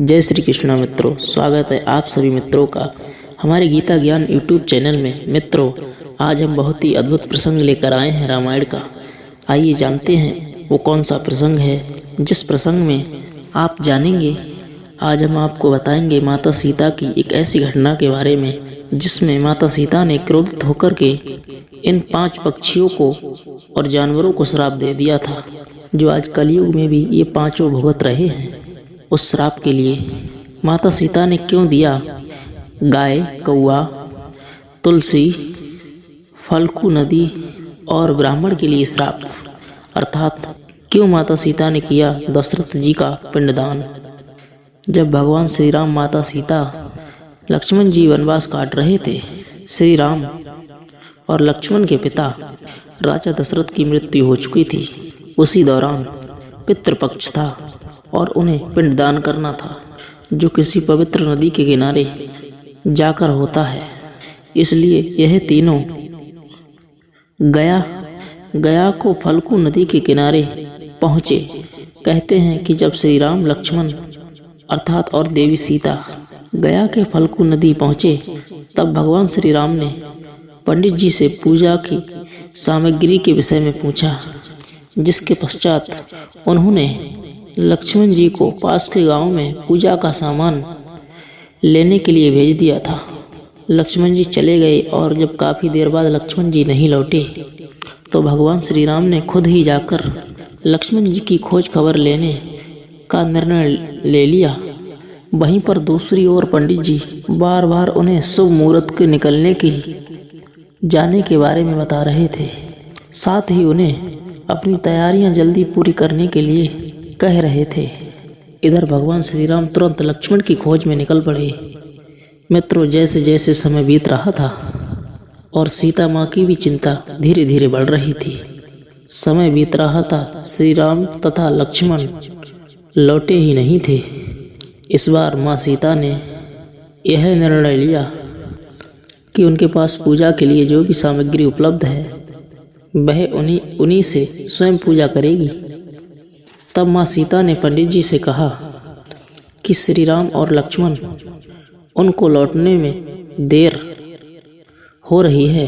जय श्री कृष्णा मित्रों, स्वागत है आप सभी मित्रों का हमारे गीता ज्ञान यूट्यूब चैनल में। मित्रों, आज हम बहुत ही अद्भुत प्रसंग लेकर आए हैं रामायण का। आइए जानते हैं वो कौन सा प्रसंग है जिस प्रसंग में आप जानेंगे। आज हम आपको बताएंगे माता सीता की एक ऐसी घटना के बारे में जिसमें माता सीता ने क्रोधित होकर के इन 5 पक्षियों को और जानवरों को श्राप दे दिया था, जो आज कलयुग में भी ये 5 भुगत रहे हैं। उस श्राप के लिए माता सीता ने क्यों दिया? गाय, कौआ, तुलसी, फल्गु नदी और ब्राह्मण के लिए श्राप, अर्थात क्यों माता सीता ने किया दशरथ जी का पिंडदान। जब भगवान श्री राम, माता सीता, लक्ष्मण जी वनवास काट रहे थे, श्री राम और लक्ष्मण के पिता राजा दशरथ की मृत्यु हो चुकी थी। उसी दौरान पितृपक्ष था और उन्हें पिंडदान करना था, जो किसी पवित्र नदी के किनारे जाकर होता है। इसलिए यह तीनों गया को फल्गु नदी के किनारे पहुँचे। कहते हैं कि जब श्री राम, लक्ष्मण अर्थात और देवी सीता गया के फल्गु नदी पहुँचे, तब भगवान श्री राम ने पंडित जी से पूजा की सामग्री के विषय में पूछा, जिसके पश्चात उन्होंने लक्ष्मण जी को पास के गांव में पूजा का सामान लेने के लिए भेज दिया था। लक्ष्मण जी चले गए और जब काफ़ी देर बाद लक्ष्मण जी नहीं लौटे, तो भगवान श्री राम ने खुद ही जाकर लक्ष्मण जी की खोज खबर लेने का निर्णय ले लिया। वहीं पर दूसरी ओर पंडित जी बार बार उन्हें शुभ मुहूर्त के निकलने की जाने के बारे में बता रहे थे। साथ ही उन्हें अपनी तैयारियां जल्दी पूरी करने के लिए कह रहे थे। इधर भगवान श्री राम तुरंत लक्ष्मण की खोज में निकल पड़े। मित्रों, जैसे जैसे समय बीत रहा था और सीता माँ की भी चिंता धीरे धीरे बढ़ रही थी, समय बीत रहा था, श्री राम तथा लक्ष्मण लौटे ही नहीं थे। इस बार माँ सीता ने यह निर्णय लिया कि उनके पास पूजा के लिए जो भी सामग्री उपलब्ध है वह उन्हीं से स्वयं पूजा करेगी। तब माँ सीता ने पंडित जी से कहा कि श्री राम और लक्ष्मण, उनको लौटने में देर हो रही है,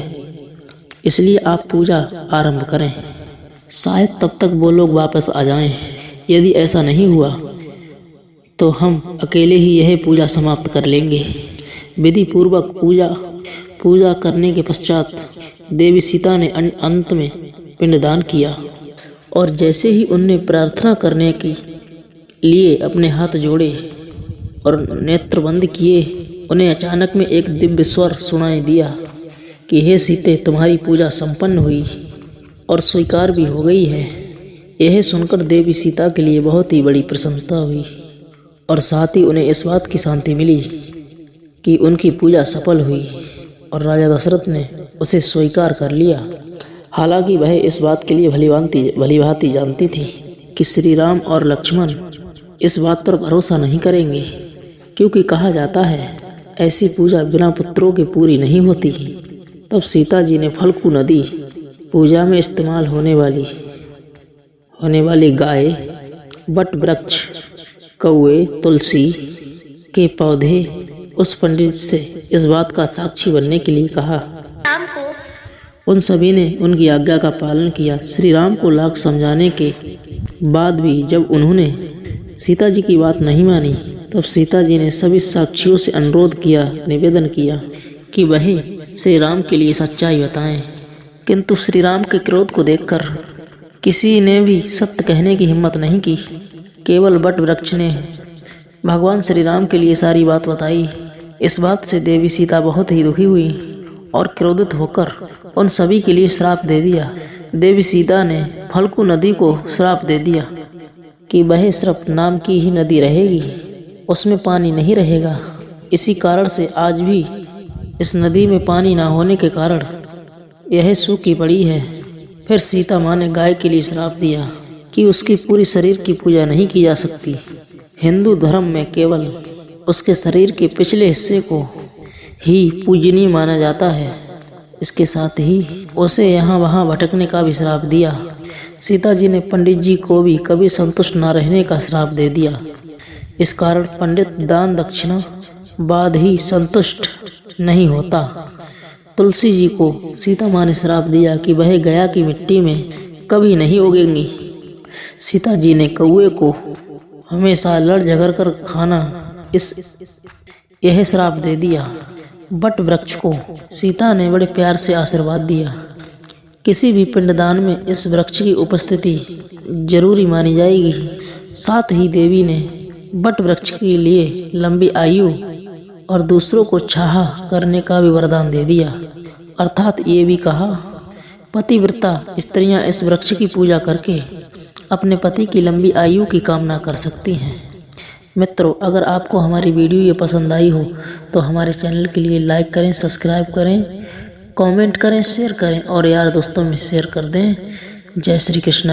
इसलिए आप पूजा आरंभ करें। शायद तब तक वो लोग वापस आ जाएं। यदि ऐसा नहीं हुआ तो हम अकेले ही यह पूजा समाप्त कर लेंगे। विधि पूर्वक पूजा करने के पश्चात देवी सीता ने अंत में पिंडदान किया, और जैसे ही उनने प्रार्थना करने के लिए अपने हाथ जोड़े और नेत्र बंद किए, उन्हें अचानक में एक दिव्य स्वर सुनाई दिया कि हे सीते, तुम्हारी पूजा संपन्न हुई और स्वीकार भी हो गई है। यह सुनकर देवी सीता के लिए बहुत ही बड़ी प्रसन्नता हुई और साथ ही उन्हें इस बात की शांति मिली कि उनकी पूजा सफल हुई और राजा दशरथ ने उसे स्वीकार कर लिया। हालांकि वह इस बात के लिए भली भांति जानती थी कि श्री राम और लक्ष्मण इस बात पर भरोसा नहीं करेंगे, क्योंकि कहा जाता है ऐसी पूजा बिना पुत्रों के पूरी नहीं होती। तब सीता जी ने फल्गु नदी, पूजा में इस्तेमाल होने वाली गाय, वट वृक्ष, कौए, तुलसी के पौधे उस पंडित से इस बात का साक्षी बनने के लिए कहा। उन सभी ने उनकी आज्ञा का पालन किया। श्री राम को लाख समझाने के बाद भी जब उन्होंने सीता जी की बात नहीं मानी, तब सीता जी ने सभी साक्षियों से अनुरोध किया, निवेदन किया कि वह श्री राम के लिए सच्चाई बताएं। किंतु श्री राम के क्रोध को देखकर किसी ने भी सत्य कहने की हिम्मत नहीं की। केवल वट वृक्ष ने भगवान श्री राम के लिए सारी बात बताई। इस बात से देवी सीता बहुत ही दुखी हुई और क्रोधित होकर उन सभी के लिए श्राप दे दिया। देवी सीता ने फल्गु नदी को श्राप दे दिया कि वह सिर्फ नाम की ही नदी रहेगी, उसमें पानी नहीं रहेगा। इसी कारण से आज भी इस नदी में पानी ना होने के कारण यह सूखी पड़ी है। फिर सीता माँ ने गाय के लिए श्राप दिया कि उसकी पूरी शरीर की पूजा नहीं की जा सकती। हिंदू धर्म में केवल उसके शरीर के पिछले हिस्से को ही पूजनीय माना जाता है। इसके साथ ही उसे यहाँ वहाँ भटकने का भी श्राप दिया। सीता जी ने पंडित जी को भी कभी संतुष्ट न रहने का श्राप दे दिया। इस कारण पंडित दान दक्षिणा बाद ही संतुष्ट नहीं होता। तुलसी जी को सीता माँ ने श्राप दिया कि वह गया की मिट्टी में कभी नहीं उगेंगी। सीता जी ने कौए को हमेशा लड़ झगड़ कर खाना यह श्राप दे दिया। बट वृक्ष को सीता ने बड़े प्यार से आशीर्वाद दिया। किसी भी पिंडदान में इस वृक्ष की उपस्थिति जरूरी मानी जाएगी। साथ ही देवी ने बट वृक्ष के लिए लंबी आयु और दूसरों को छाहा करने का भी वरदान दे दिया। अर्थात ये भी कहा, पतिव्रता स्त्रियां इस वृक्ष की पूजा करके अपने पति की लंबी आयु की कामना कर सकती हैं। मित्रों, अगर आपको हमारी वीडियो ये पसंद आई हो तो हमारे चैनल के लिए लाइक करें, सब्सक्राइब करें, कमेंट करें, शेयर करें और यार दोस्तों में शेयर कर दें। जय श्री कृष्ण।